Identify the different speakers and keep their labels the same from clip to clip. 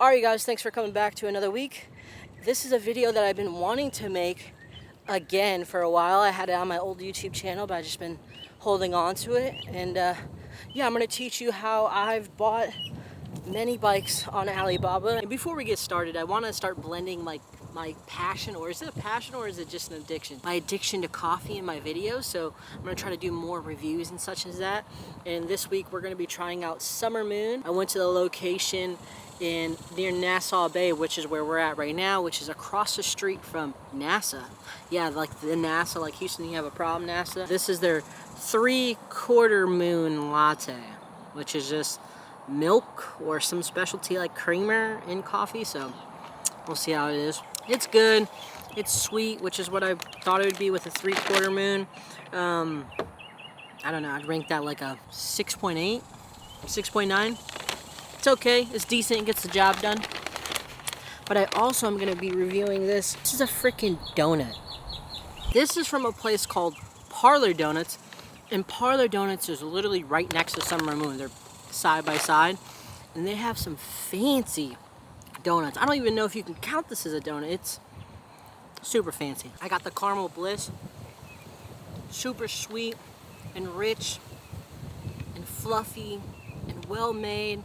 Speaker 1: Alright guys, thanks for coming back to another week. This is a video that I've been wanting to make again for a while. I had it on my old YouTube channel, but I've just been holding on to it. And yeah, I'm going to teach you how I've bought many bikes on Alibaba. And before we get started, I want to start blending my passion, or is it a passion or is it just an addiction? My addiction to coffee in my videos. So I'm going to try to do more reviews and such as that. And this week we're going to be trying out Summer Moon. I went to the location near Nassau Bay, which is where we're at right now, which is across the street from NASA. Yeah, like the NASA, like Houston, you have a problem, NASA. This is their 3/4 moon latte, which is just milk or some specialty like creamer in coffee. So we'll see how it is. It's good. It's sweet, which is what I thought it would be with a 3/4 moon. I don't know, I'd rank that like a 6.8, 6.9. It's okay, it's decent, it gets the job done. But I also am gonna be reviewing this. This is a freaking donut. This is from a place called Parlor Donuts, and Parlor Donuts is literally right next to Summer Moon. They're side by side, and they have some fancy donuts. I don't even know if you can count this as a donut. It's super fancy. I got the Caramel Bliss, super sweet and rich and fluffy and well made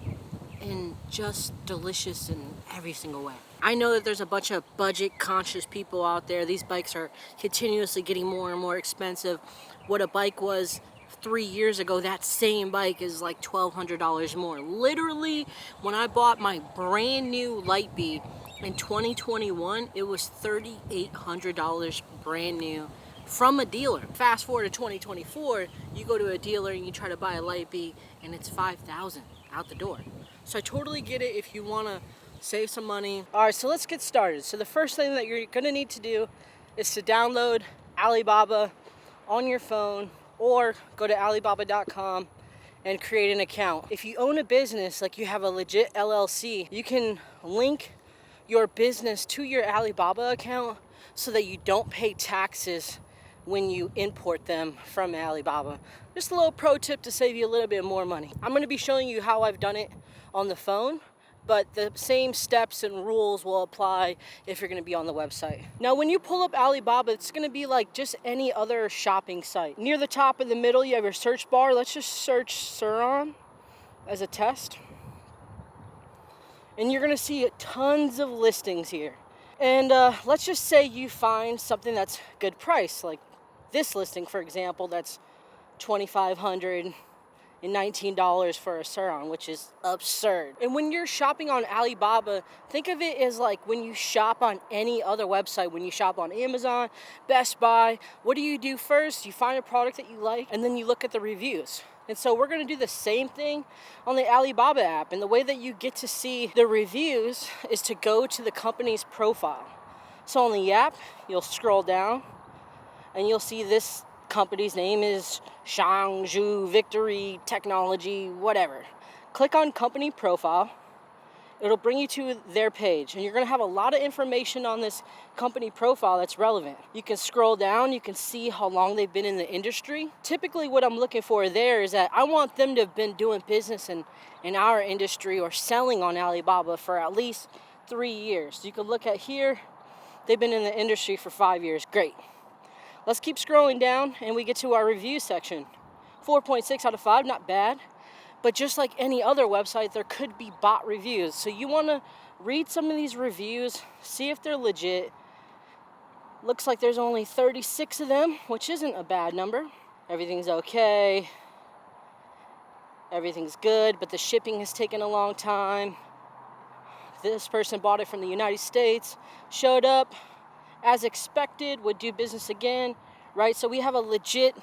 Speaker 1: and just delicious in every single way. I know that there's a bunch of budget conscious people out there. These bikes are continuously getting more and more expensive. What a bike was 3 years ago, that same bike is like $1,200 more. Literally, when I bought my brand new Lightbee in 2021, it was $3,800 brand new from a dealer. Fast forward to 2024, you go to a dealer and you try to buy a Lightbee and it's $5,000 out the door. So I totally get it if you want to save some money. All right, so let's get started. So the first thing that you're going to need to do is to download Alibaba on your phone or go to alibaba.com and create an account. If you own a business, like you have a legit LLC, you can link your business to your Alibaba account so that you don't pay taxes when you import them from Alibaba. Just a little pro tip to save you a little bit more money. I'm going to be showing you how I've done it on the phone, but the same steps and rules will apply if you're going to be on the website. Now, when you pull up Alibaba, it's going to be like just any other shopping site. Near the top in the middle, you have your search bar. Let's just search Sur-Ron as a test. And you're going to see tons of listings here. And let's just say you find something that's good price, like this listing, for example, that's $2,519 for a Sur-Ron, which is absurd. And when you're shopping on Alibaba, think of it as like when you shop on any other website, when you shop on Amazon, Best Buy, what do you do first? You find a product that you like, and then you look at the reviews. And so we're going to do the same thing on the Alibaba app. And the way that you get to see the reviews is to go to the company's profile. So on the app, you'll scroll down and you'll see this company's name is Shangzhou Victory Technology, whatever. Click on company profile. It'll bring you to their page, and you're going to have a lot of information on this company profile that's relevant. You can scroll down, you can see how long they've been in the industry. Typically what I'm looking for there is that I want them to have been doing business in our industry or selling on Alibaba for at least 3 years. You can look at here, they've been in the industry for 5 years. Great. Let's keep scrolling down and we get to our review section. 4.6 out of 5, not bad. But just like any other website, there could be bot reviews. So you want to read some of these reviews, see if they're legit. Looks like there's only 36 of them, which isn't a bad number. Everything's okay. Everything's good, but the shipping has taken a long time. This person bought it from the United States, showed up as expected, would do business again, right? So we have a legit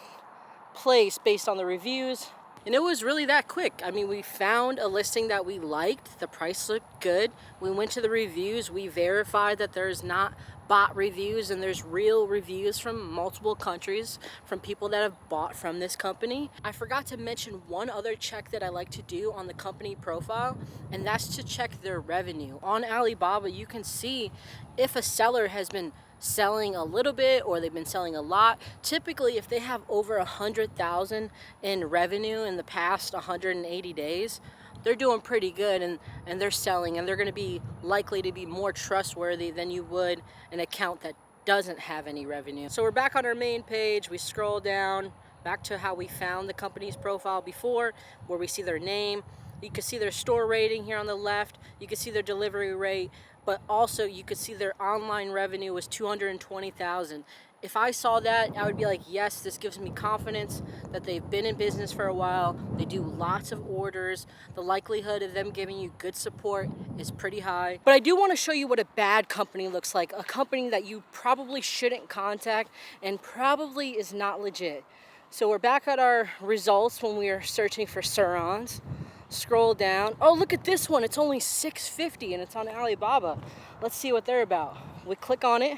Speaker 1: place based on the reviews. And it was really that quick. I mean, we found a listing that we liked. The price looked good. We went to the reviews. We verified that there's not bot reviews and there's real reviews from multiple countries from people that have bought from this company. I forgot to mention one other check that I like to do on the company profile, and that's to check their revenue. On Alibaba, you can see if a seller has been selling a little bit or they've been selling a lot. Typically, if they have over 100,000 in revenue in the past 180 days, they're doing pretty good, and they're selling, and they're going to be likely to be more trustworthy than you would an account that doesn't have any revenue. So we're back on our main page. We scroll down back to how we found the company's profile before, where we see their name. You can see their store rating here on the left. You can see their delivery rate, but also you could see their online revenue was 220,000. If I saw that, I would be like, yes, this gives me confidence that they've been in business for a while. They do lots of orders. The likelihood of them giving you good support is pretty high. But I do want to show you what a bad company looks like. A company that you probably shouldn't contact and probably is not legit. So we're back at our results when we are searching for Sur-Rons. Scroll down. Oh, look at this one. It's only $6.50 and it's on Alibaba. Let's see what they're about. We click on it.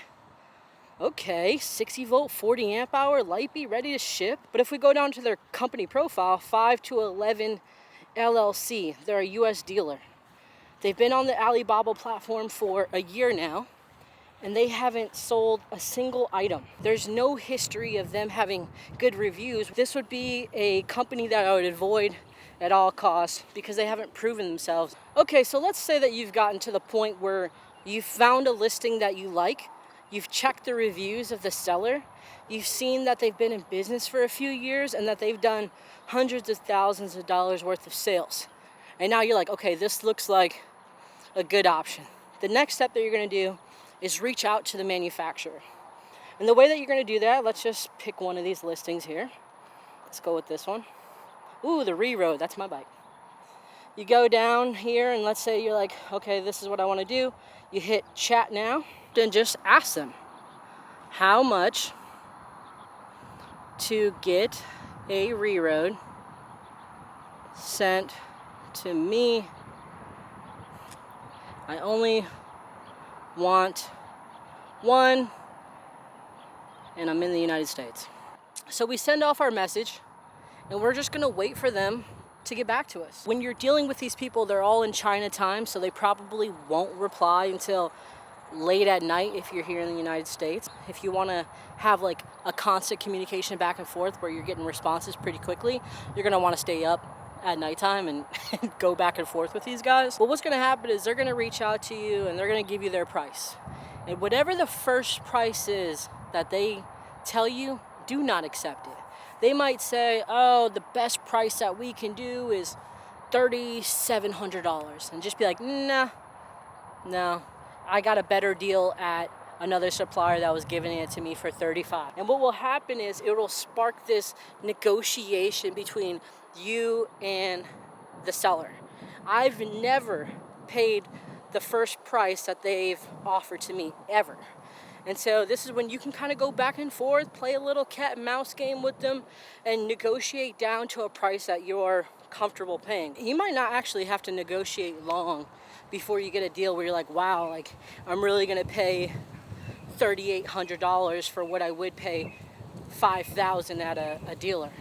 Speaker 1: Okay, 60 volt, 40 amp hour, Lightby, ready to ship. But if we go down to their company profile, 5 to 11 LLC, they're a US dealer. They've been on the Alibaba platform for a year now, and they haven't sold a single item. There's no history of them having good reviews. This would be a company that I would avoid at all costs because they haven't proven themselves. Okay, so let's say that you've gotten to the point where you've found a listing that you like. You've checked the reviews of the seller. You've seen that they've been in business for a few years and that they've done hundreds of thousands of dollars worth of sales. And now you're like, okay, this looks like a good option. The next step that you're going to do is reach out to the manufacturer. And the way that you're going to do that, let's just pick one of these listings here. Let's go with this one. Ooh, the Re-Road, that's my bike. You go down here and let's say you're like, okay, this is what I want to do. You hit chat now. Then just ask them how much to get a Re-Road sent to me. I only want one, and I'm in the United States. So we send off our message, and we're just gonna wait for them to get back to us. When you're dealing with these people, they're all in China time, so they probably won't reply until late at night if you're here in the United States. If you want to have like a constant communication back and forth where you're getting responses pretty quickly, you're going to want to stay up at nighttime and go back and forth with these guys. But what's going to happen is they're going to reach out to you and they're going to give you their price. And whatever the first price is that they tell you, do not accept it. They might say, oh, the best price that we can do is $3,700. And just be like, nah, no. I got a better deal at another supplier that was giving it to me for $35. And what will happen is it will spark this negotiation between you and the seller. I've never paid the first price that they've offered to me, ever. And so this is when you can kind of go back and forth, play a little cat and mouse game with them, and negotiate down to a price that you're comfortable paying. You might not actually have to negotiate long before you get a deal where you're like, wow, like I'm really gonna pay $3,800 for what I would pay $5,000 at a dealer.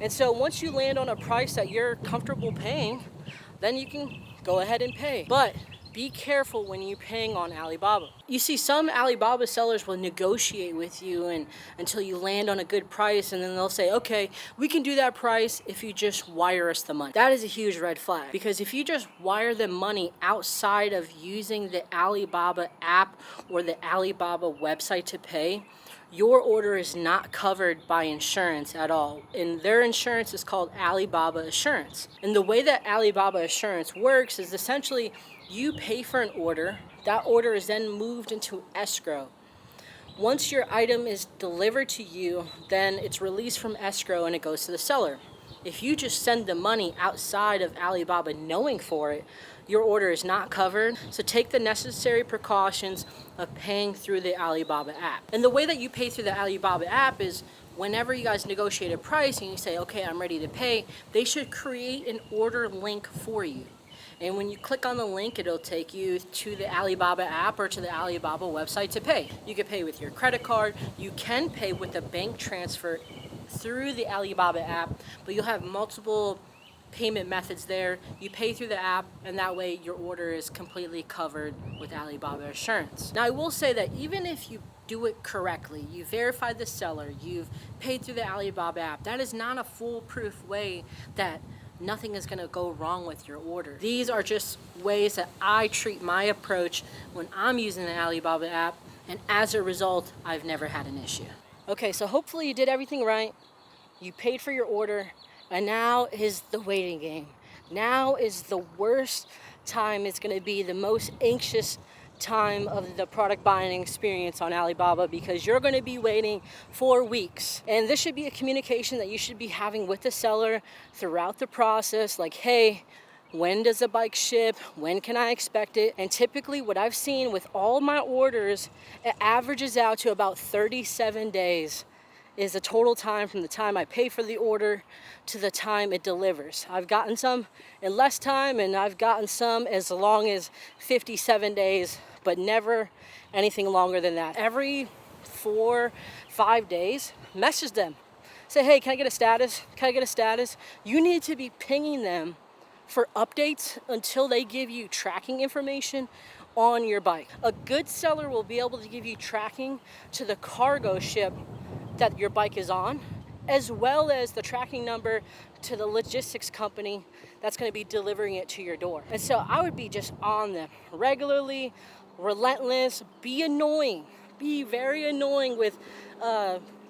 Speaker 1: And so once you land on a price that you're comfortable paying, then you can go ahead and pay. But be careful when you're paying on Alibaba. You see, some Alibaba sellers will negotiate with you and until you land on a good price, and then they'll say, okay, we can do that price if you just wire us the money. That is a huge red flag, because if you just wire them money outside of using the Alibaba app or the Alibaba website to pay, your order is not covered by insurance at all. And their insurance is called Alibaba Assurance. And the way that Alibaba Assurance works is essentially you pay for an order. That order is then moved into escrow. Once your item is delivered to you, then it's released from escrow and it goes to the seller. If you just send the money outside of Alibaba knowing for it, your order is not covered. So take the necessary precautions of paying through the Alibaba app. And the way that you pay through the Alibaba app is whenever you guys negotiate a price and you say, okay, I'm ready to pay, they should create an order link for you. And when you click on the link, it'll take you to the Alibaba app or to the Alibaba website to pay. You can pay with your credit card. You can pay with a bank transfer through the Alibaba app, but you'll have multiple payment methods there. You pay through the app, and that way your order is completely covered with Alibaba Assurance. Now, I will say that even if you do it correctly, you verified the seller, you've paid through the Alibaba app, that is not a foolproof way that nothing is gonna go wrong with your order. These are just ways that I treat my approach when I'm using the Alibaba app, and as a result, I've never had an issue. Okay, so hopefully you did everything right, you paid for your order, and now is the waiting game. Now is the worst time. It's gonna be the most anxious time of the product buying experience on Alibaba, because you're going to be waiting for weeks. And this should be a communication that you should be having with the seller throughout the process, like, hey, when does the bike ship? When can I expect it? And typically what I've seen with all my orders, it averages out to about 37 days is the total time from the time I pay for the order to the time it delivers. I've gotten some in less time, and I've gotten some as long as 57 days, but never anything longer than that. Every 4-5 days, message them. Say, hey, can I get a status? Can I get a status? You need to be pinging them for updates until they give you tracking information on your bike. A good seller will be able to give you tracking to the cargo ship that your bike is on, as well as the tracking number to the logistics company that's going to be delivering it to your door. And so I would be just on them regularly, relentless, be annoying, be very annoying with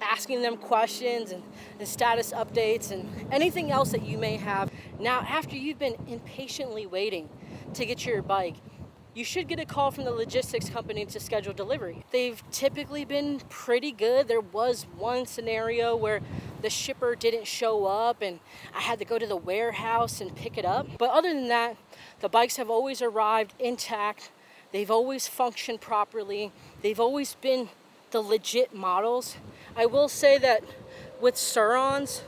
Speaker 1: asking them questions and status updates and anything else that you may have. Now, after you've been impatiently waiting to get your bike, you should get a call from the logistics company to schedule delivery. They've typically been pretty good. There was one scenario where the shipper didn't show up and I had to go to the warehouse and pick it up. But other than that, the bikes have always arrived intact. They've always functioned properly. They've always been the legit models. I will say that with Sur-Rons,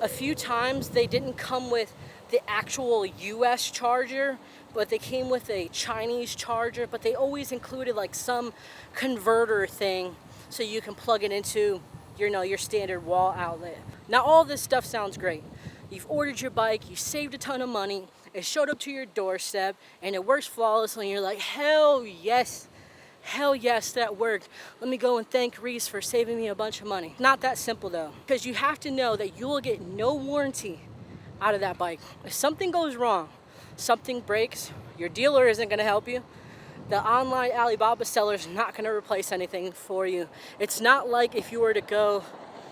Speaker 1: a few times they didn't come with the actual US charger, but they came with a Chinese charger, but they always included like some converter thing so you can plug it into your standard wall outlet. Now all this stuff sounds great. You've ordered your bike, you saved a ton of money, it showed up to your doorstep, and it works flawlessly, and you're like, hell yes, that worked. Let me go and thank Reese for saving me a bunch of money. Not that simple though, because you have to know that you will get no warranty out of that bike. If something goes wrong, something breaks, your dealer isn't going to help you. The online Alibaba seller is not going to replace anything for you. It's not like if you were to go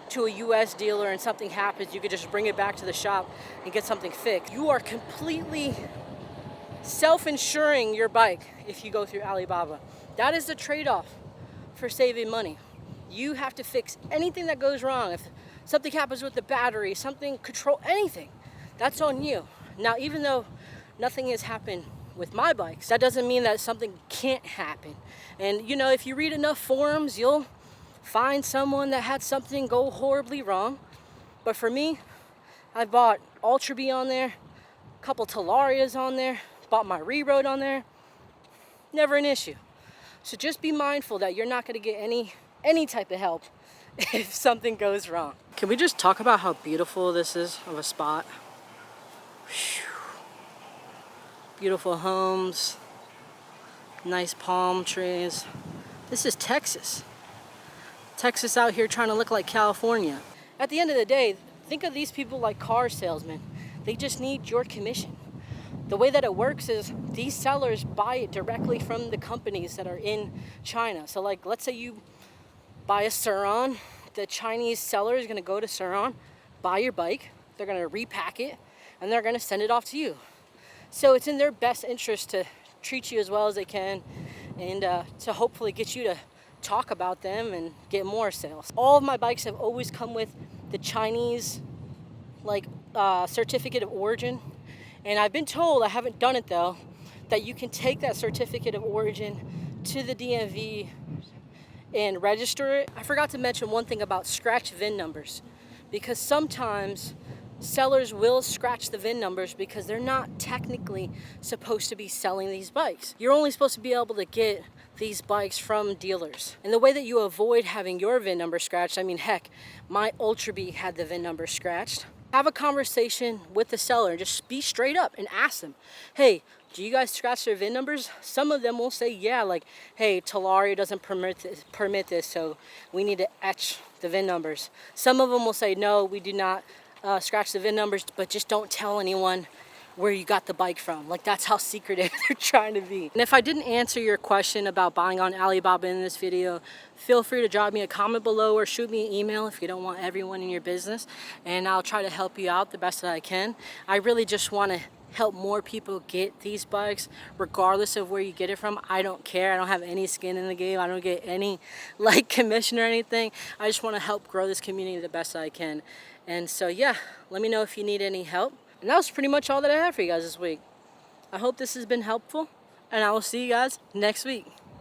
Speaker 1: to a US dealer and something happens, you could just bring it back to the shop and get something fixed. You are completely self-insuring your bike if you go through Alibaba. That is the trade-off for saving money. You have to fix anything that goes wrong. If something happens with the battery, something control, anything, that's on you. Now, even though nothing has happened with my bikes, that doesn't mean that something can't happen. And if you read enough forums, you'll find someone that had something go horribly wrong. But for me, I bought Ultra B on there, a couple Talarias on there, bought my Re-Road on there, never an issue. So just be mindful that you're not going to get any type of help if something goes wrong. Can we just talk about how beautiful this is of a spot? Whew. Beautiful homes, nice palm trees. This is Texas. Texas out here trying to look like California. At the end of the day, think of these people like car salesmen. They just need your commission. The way that it works is these sellers buy it directly from the companies that are in China. So like, let's say you buy a Sur-Ron, the Chinese seller is gonna go to Sur-Ron, buy your bike, they're gonna repack it, and they're gonna send it off to you. So it's in their best interest to treat you as well as they can, and to hopefully get you to talk about them and get more sales. All of my bikes have always come with the Chinese certificate of origin. And I've been told, I haven't done it though, that you can take that certificate of origin to the DMV and register it. I forgot to mention one thing about scratch VIN numbers, because sometimes sellers will scratch the VIN numbers because they're not technically supposed to be selling these bikes. You're only supposed to be able to get these bikes from dealers. And the way that you avoid having your VIN number scratched, I mean, heck, my Ultra B had the VIN number scratched. Have a conversation with the seller. Just be straight up and ask them, hey, do you guys scratch their VIN numbers? Some of them will say, yeah, like, hey, Talaria doesn't permit this, so we need to etch the VIN numbers. Some of them will say, no, we do not scratch the VIN numbers, but just don't tell anyone where you got the bike from. Like, that's how secretive they're trying to be. And if I didn't answer your question about buying on Alibaba in this video, feel free to drop me a comment below or shoot me an email if you don't want everyone in your business, and I'll try to help you out the best that I can. I really just want to help more people get these bikes regardless of where you get it from. I don't care. I don't have any skin in the game. I don't get any like commission or anything. I just want to help grow this community the best that I can. And so yeah, let me know if you need any help. And that was pretty much all that I have for you guys this week. I hope this has been helpful, and I will see you guys next week.